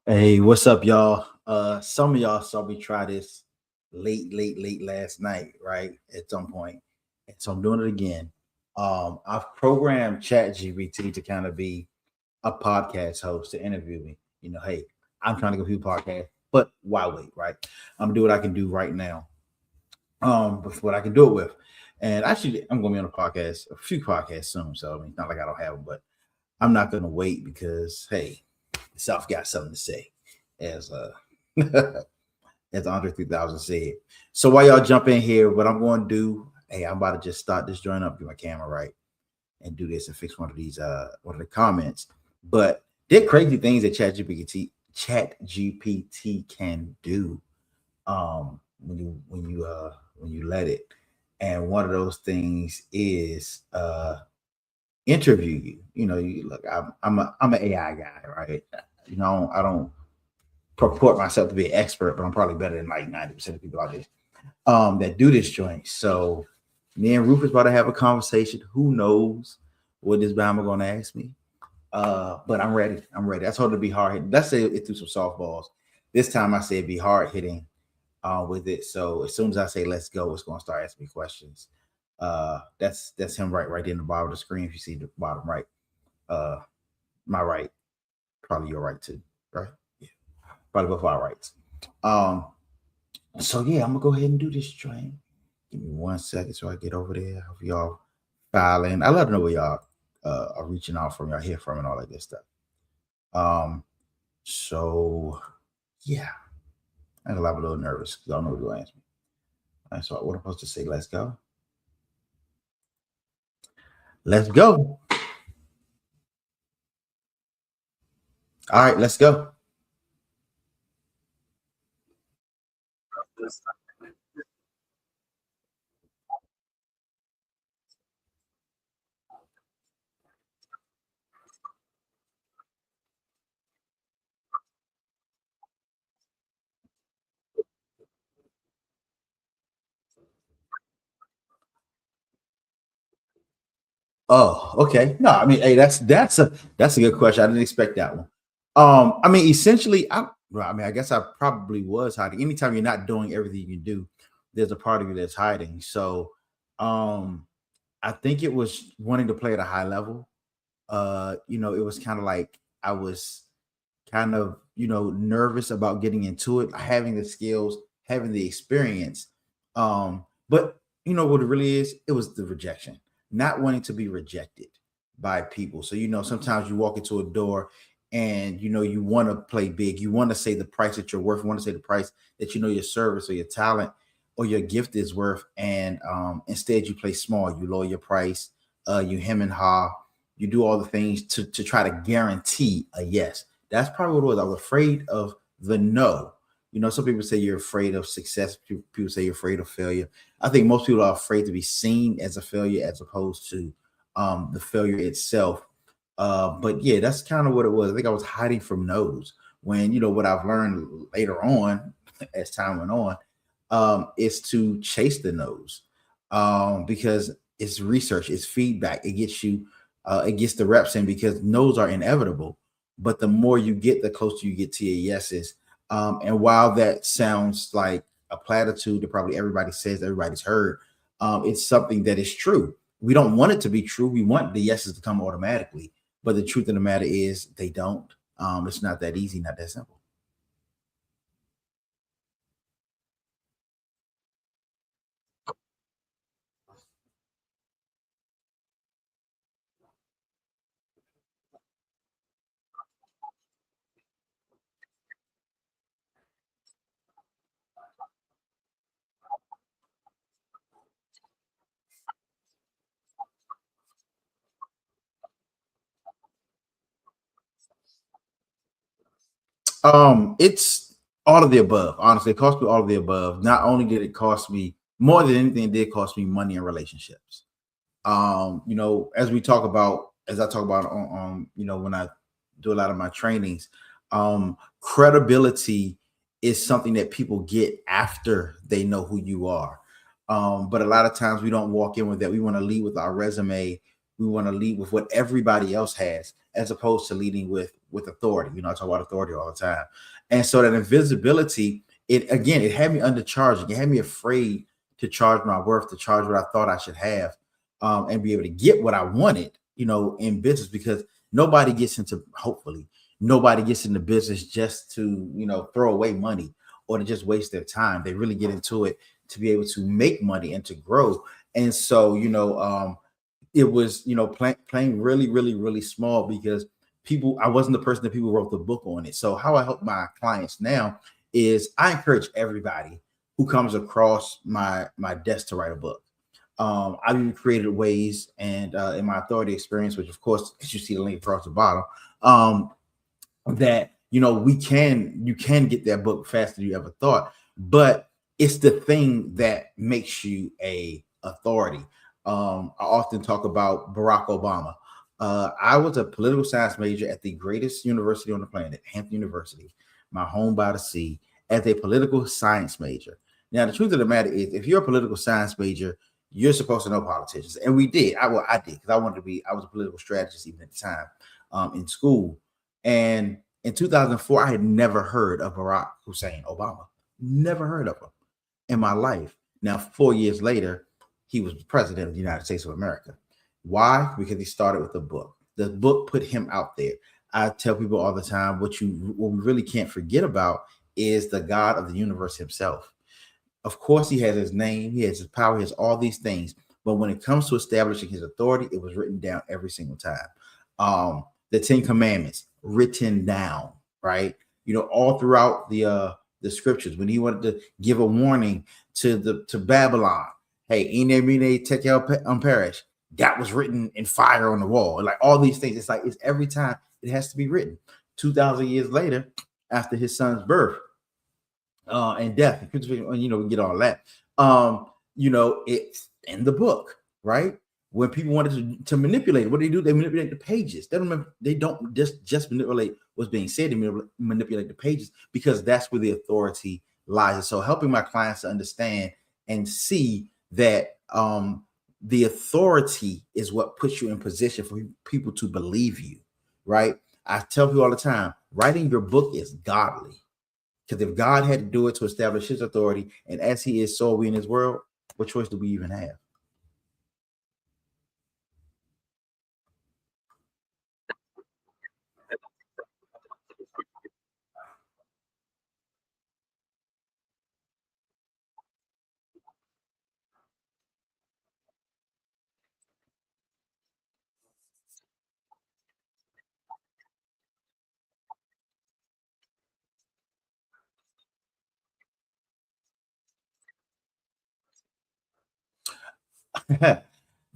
Hey, what's up, y'all? Some of y'all saw me try this late last night, right? At some point. And so I'm doing it again. I've programmed ChatGPT to kind of be a podcast host to interview me. Hey, I'm trying to go through podcast, but why wait, right? I'm gonna do what I can do right now. With what I can do it with. And actually, I'm gonna be on a few podcasts soon. So I mean, it's not like I don't have them, but I'm not gonna wait because hey, the South got something to say, as as Andre 3000 said. So while y'all jump in here, what I'm going to do, hey, I'm about to just start this joint up, get my camera right, and do this and fix one of the comments. But there are crazy things that ChatGPT can do when you let it. And one of those things is interview you. You look, I'm an AI guy, right? I don't purport myself to be an expert, but I'm probably better than like 90% of people out there that do this joint. So me and Rufus about to have a conversation. Who knows what this Bama gonna ask me? But I'm ready. I'm ready. I told it to be hard hitting. Let's say it threw some softballs. This time I said be hard hitting with it. So as soon as I say let's go, it's gonna start asking me questions. That's him right there in the bottom of the screen. If you see the bottom right, uh, my right, probably your right too, right? Yeah, probably both our rights. Um, so yeah, I'm gonna go ahead and do this joint. Give me 1 second so I get over there. Hope y'all filing. I love to know where y'all are reaching out from, y'all hear from, and all that good stuff. Um, so yeah, I'm a little nervous because I don't know what you'll ask me. All right, so what I'm supposed to say? Let's go. Let's go. All right, let's go. Oh, okay. No, I mean, hey, that's a good question. I didn't expect that one. I mean, essentially, I guess I probably was hiding. Anytime you're not doing everything you can do, there's a part of you that's hiding. So, um, I think it was wanting to play at a high level. It was kind of like I was kind of, nervous about getting into it, having the skills, having the experience. But you know what it really is? It was the rejection, not wanting to be rejected by people. So, sometimes you walk into a door and you want to play big, you want to say the price that you're worth, you want to say the price that your service or your talent or your gift is worth, and instead you play small, you lower your price, you hem and haw, you do all the things to try to guarantee a yes. That's probably what it was. I was afraid of the no. Some people say you're afraid of success. People say you're afraid of failure. I think most people are afraid to be seen as a failure as opposed to the failure itself. But yeah, that's kind of what it was. I think I was hiding from no's when, what I've learned later on as time went on is to chase the no's because it's research, it's feedback. It gets the reps in because no's are inevitable. But the more you get, the closer you get to your yeses. And while that sounds like a platitude that probably everybody says, everybody's heard, it's something that is true. We don't want it to be true. We want the yeses to come automatically. But the truth of the matter is they don't. It's not that easy, not that simple. It's all of the above. Honestly, it cost me all of the above. Not only did it cost me more than anything, it did cost me money and relationships. As I talk about when I do a lot of my trainings, credibility is something that people get after they know who you are. But a lot of times we don't walk in with that. We want to lead with our resume. We want to lead with what everybody else has, as opposed to leading with with authority. You know, I talk about authority all the time. And so that invisibility, it had me undercharging. It had me afraid to charge my worth, to charge what I thought I should have, and be able to get what I wanted, you know, in business, because nobody gets into, hopefully, nobody gets into business just to, you know, throw away money or to just waste their time. They really get into it to be able to make money and to grow. And so, it was, playing really, really, really small, because I wasn't the person that people wrote the book on it. So how I help my clients now is I encourage everybody who comes across my desk to write a book. I've even created ways, and in my authority experience, which of course, as you see the link across the bottom, that you can get that book faster than you ever thought. But it's the thing that makes you a authority. I often talk about Barack Obama. I was a political science major at the greatest university on the planet, Hampton University, my home by the sea, as a political science major. Now, the truth of the matter is, if you're a political science major, you're supposed to know politicians, and we did. I did, because I was a political strategist even at the time, in school. And in 2004, I had never heard of Barack Hussein Obama. Never heard of him in my life. Now, 4 years later, he was president of the United States of America. Why? Because he started with a book. The book put him out there. I tell people all the time, what we really can't forget about is the God of the universe himself. Of course, he has his name, he has his power, he has all these things. But when it comes to establishing his authority, it was written down every single time. The Ten Commandments written down, right? All throughout the scriptures, when he wanted to give a warning to Babylon, hey, Ine Mene Tekel Perish, that was written in fire on the wall. Like all these things, it's every time it has to be written. 2,000 years later, after his son's birth, and death, we get all that. It's in the book, right? When people wanted to manipulate, what do? They manipulate the pages. They don't just manipulate what's being said. They manipulate the pages, because that's where the authority lies. And so helping my clients to understand and see that the authority is what puts you in position for people to believe you, right? I tell people all the time, writing your book is godly. Because if God had to do it to establish his authority, and as he is, so are we in his world, what choice do we even have?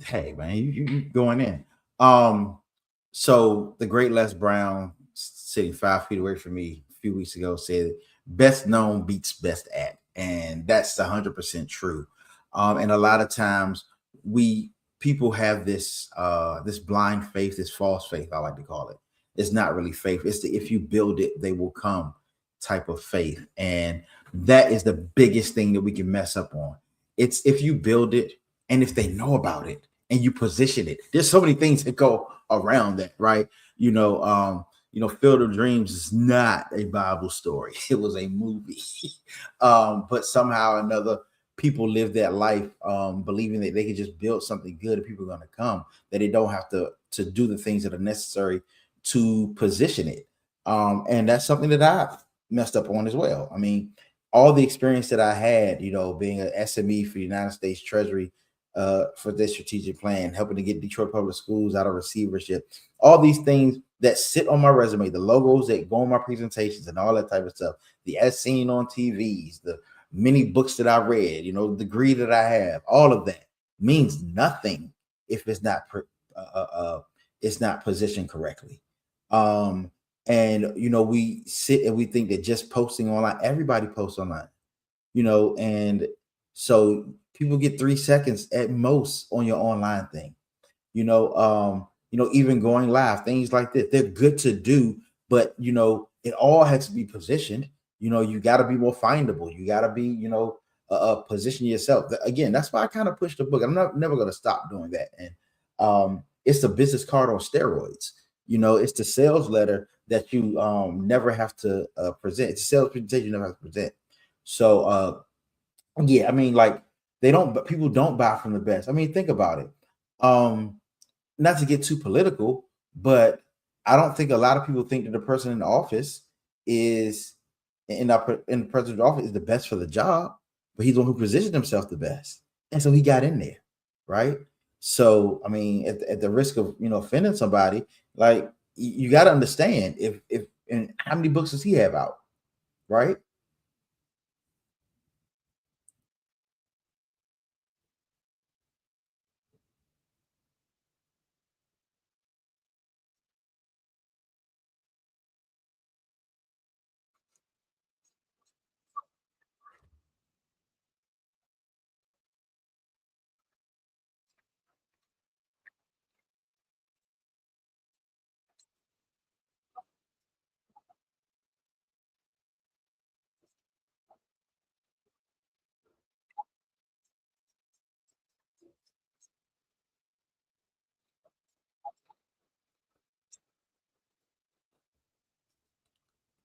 Hey man, you going in. Um, so the great Les Brown, sitting 5 feet away from me a few weeks ago, said best known beats best at, and that's 100% true. And a lot of times we people have this blind faith, this false faith, I like to call it. It's not really faith. It's the if you build it, they will come type of faith. And that is the biggest thing that we can mess up on. It's if you build it, and if they know about it and you position it. There's so many things that go around that, right? Field of Dreams is not a Bible story. It was a movie. But somehow or another, people live that life believing that they can just build something good and people are going to come, that they don't have to do the things that are necessary to position it. And that's something that I messed up on as well. I mean, all the experience that I had, being an SME for the United States Treasury, for this strategic plan, helping to get Detroit Public Schools out of receivership, all these things that sit on my resume, the logos that go on my presentations and all that type of stuff, the as seen on TVs, the many books that I read, the degree that I have, all of that means nothing if it's not positioned correctly. And we sit and we think that just posting online, everybody posts online, and so people get 3 seconds at most on your online thing. Even going live, things like this, they're good to do, but it all has to be positioned. You got to be more findable. You got to be, position yourself. Again, that's why I kind of push the book. I'm never going to stop doing that. And it's a business card on steroids. It's the sales letter that you never have to present. It's a sales presentation you never have to present. So yeah, I mean, like they don't, but people don't buy from the best. I mean, think about it. Um, Not to get too political, but I don't think a lot of people think that the person in the office is in the president's office is the best for the job, but he's the one who positioned himself the best, and so he got in there, right? So I mean, at the risk of offending somebody, like you got to understand if and how many books does he have out, right?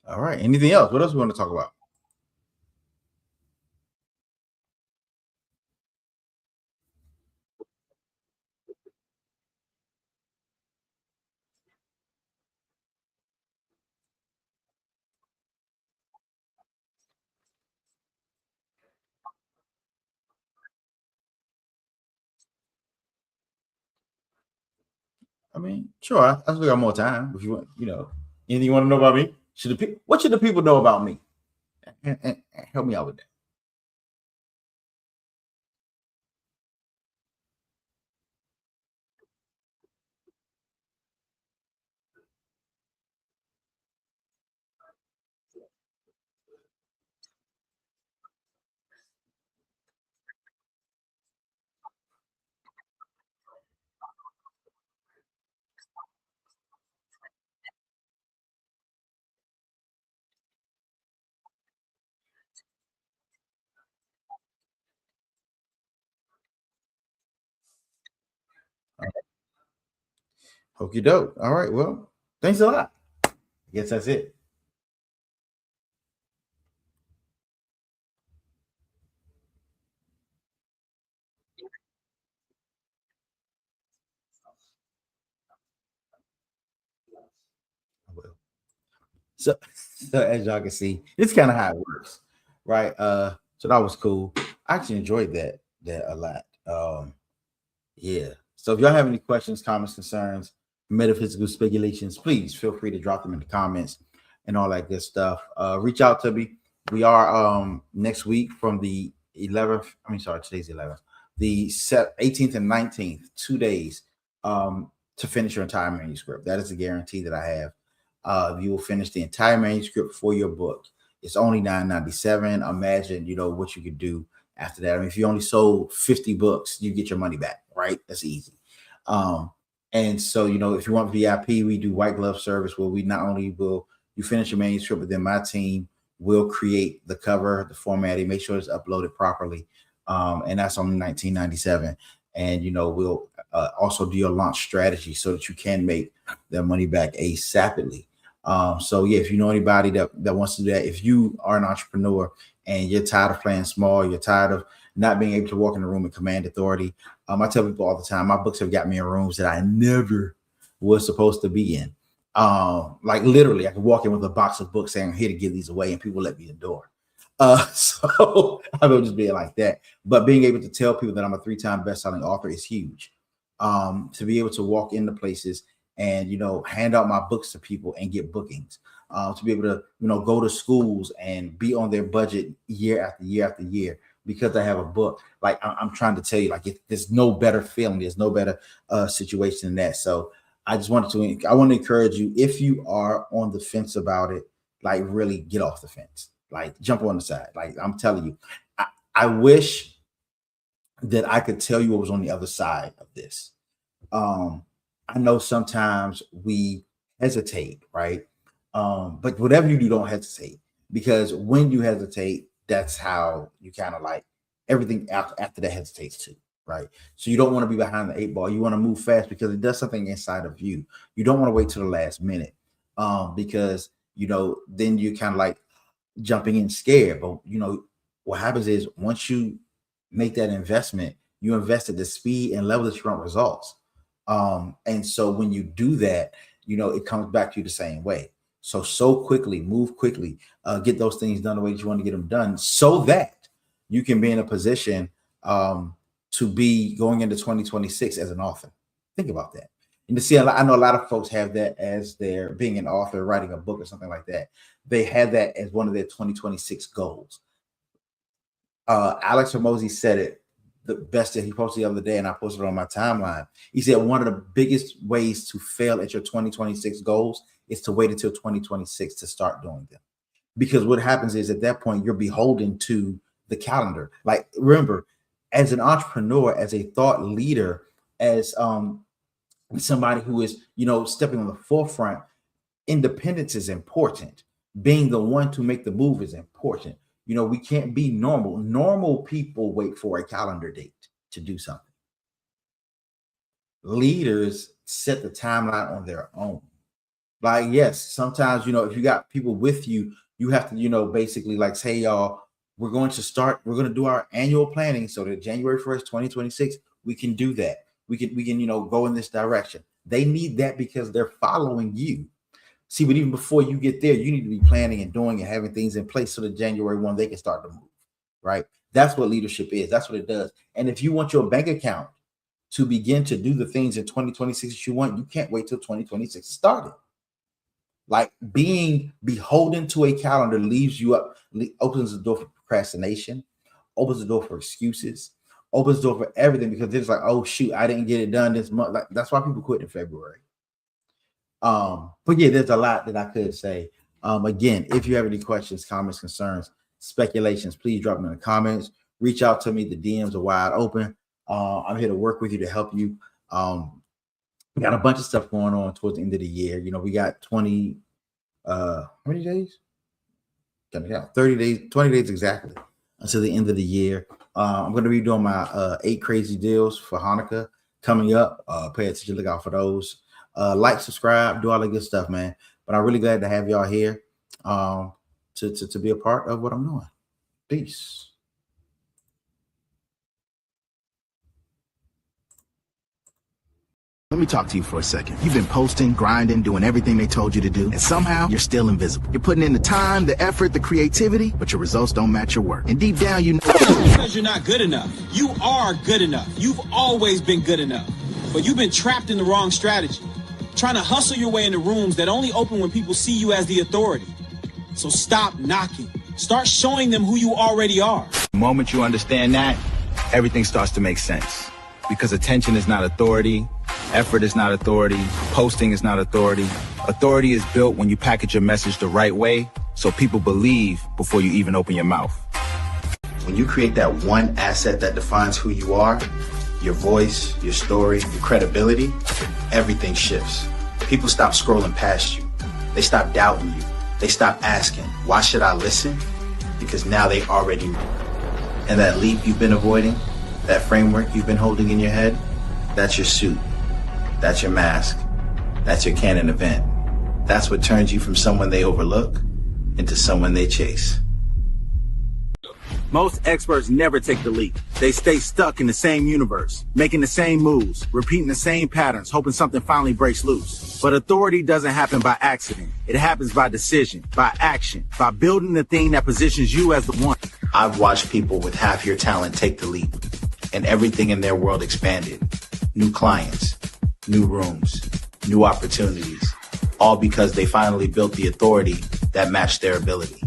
All right. Anything else? What else we want to talk about? I mean, sure. I still got more time if you want. Anything you want to know about me? What should the people know about me? And help me out with that. Okie doke. All right. Well, thanks a lot. I guess that's it. So, so as y'all can see, it's kind of how it works, right? So that was cool. I actually enjoyed that a lot. Yeah. So if y'all have any questions, comments, concerns, metaphysical speculations, please feel free to drop them in the comments and all that good stuff. Reach out to me. We are next week from the 11th. I mean, sorry, today's 11th. The 18th and 19th, 2 days to finish your entire manuscript. That is a guarantee that I have. You will finish the entire manuscript for your book. It's only $9.97. Imagine, what you could do after that. I mean, if you only sold 50 books, you get your money back, right? That's easy. Um, and so, if you want VIP, we do white glove service where we not only will you finish your manuscript, but then my team will create the cover, the formatting, make sure it's uploaded properly. And that's only 1997. And we'll also do your launch strategy so that you can make their money back ASAPidly. So yeah, if you know anybody that wants to do that, if you are an entrepreneur and you're tired of playing small, you're tired of not being able to walk in the room and command authority. I tell people all the time, my books have got me in rooms that I never was supposed to be in. Like literally, I could walk in with a box of books saying, "I'm here to give these away," and people let me in the door. So I will just be like that. But being able to tell people that I'm a 3-time best-selling author is huge. To be able to walk into places and hand out my books to people and get bookings. To be able to go to schools and be on their budget year after year after year because I have a book. Like I'm trying to tell you, like there's no better feeling, there's no better situation than that. So I want to encourage you, if you are on the fence about it, like really get off the fence, like jump on the side. Like I'm telling you, I wish that I could tell you what was on the other side of this. um I know sometimes we hesitate, right? But whatever you do, don't hesitate, because when you hesitate, that's how you kind of like everything after that hesitates too, right? So you don't want to be behind the eight ball. You want to move fast because it does something inside of you. You don't want to wait till the last minute, because then you kind of like jumping in scared. But what happens is once you make that investment, you invest at the speed and level that you want results. And so when you do that, it comes back to you the same way. So quickly, move quickly, get those things done the way that you want to get them done, so that you can be in a position to be going into 2026 as an author. Think about that. And to see, I know a lot of folks have that as their being an author, writing a book or something like that. They have that as one of their 2026 goals. Alex Hormozy said it the best that he posted the other day, and I posted it on my timeline. He said one of the biggest ways to fail at your 2026 goals is to wait until 2026 to start doing them. Because what happens is at that point, you're beholden to the calendar. Like, remember, as an entrepreneur, as a thought leader, as somebody who is, stepping on the forefront, independence is important. Being the one to make the move is important. We can't be normal. Normal people wait for a calendar date to do something. Leaders set the timeline on their own. Like, yes, sometimes, if you got people with you, you have to, basically like say, y'all, we're going to do our annual planning so that January 1st, 2026, we can do that. We can, go in this direction. They need that because they're following you. See, but even before you get there, you need to be planning and doing and having things in place so that January 1, they can start to move, right? That's what leadership is. That's what it does. And if you want your bank account to begin to do the things in 2026 that you want, you can't wait till 2026 to start it. Like, being beholden to a calendar opens the door for procrastination, opens the door for excuses, opens the door for everything, because it's like, oh shoot, I didn't get it done this month. Like, that's why people quit in February. But yeah, there's a lot that I could say. Again, if you have any questions, comments, concerns, speculations, please drop them in the comments. Reach out to me. The DMs are wide open. I'm here to work with you, to help you. We got a bunch of stuff going on towards the end of the year. We got 20, how many days? 30 days, 20 days exactly until the end of the year. I'm going to be doing my 8 crazy deals for Hanukkah coming up. Pay attention, look out for those. Like, subscribe, do all the good stuff, man. But I'm really glad to have y'all here to be a part of what I'm doing. Peace. Let me talk to you for a second. You've been posting, grinding, doing everything they told you to do, and somehow you're still invisible. You're putting in the time, the effort, the creativity, but your results don't match your work. And deep down, you know because you're not good enough. You are good enough. You've always been good enough. But you've been trapped in the wrong strategy, trying to hustle your way into rooms that only open when people see you as the authority. So stop knocking. Start showing them who you already are. The moment you understand that, everything starts to make sense. Because attention is not authority. Effort is not authority. Posting is not authority. Authority is built when you package your message the right way, so people believe before you even open your mouth. When you create that one asset that defines who you are, your voice, your story, your credibility, everything shifts. People stop scrolling past you. They stop doubting you. They stop asking, why should I listen? Because now they already know. And that leap you've been avoiding, that framework you've been holding in your head, that's your suit. That's your mask. That's your canon event. That's what turns you from someone they overlook into someone they chase. Most experts never take the leap. They stay stuck in the same universe, making the same moves, repeating the same patterns, hoping something finally breaks loose. But authority doesn't happen by accident. It happens by decision, by action, by building the thing that positions you as the one. I've watched people with half your talent take the leap, and everything in their world expanded. New clients, new rooms, new opportunities, all because they finally built the authority that matched their ability.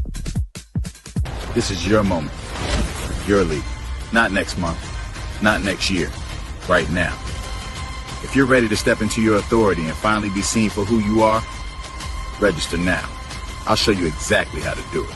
This is your moment, your leap. Not next month, not next year, right now. If you're ready to step into your authority and finally be seen for who you are, register now. I'll show you exactly how to do it.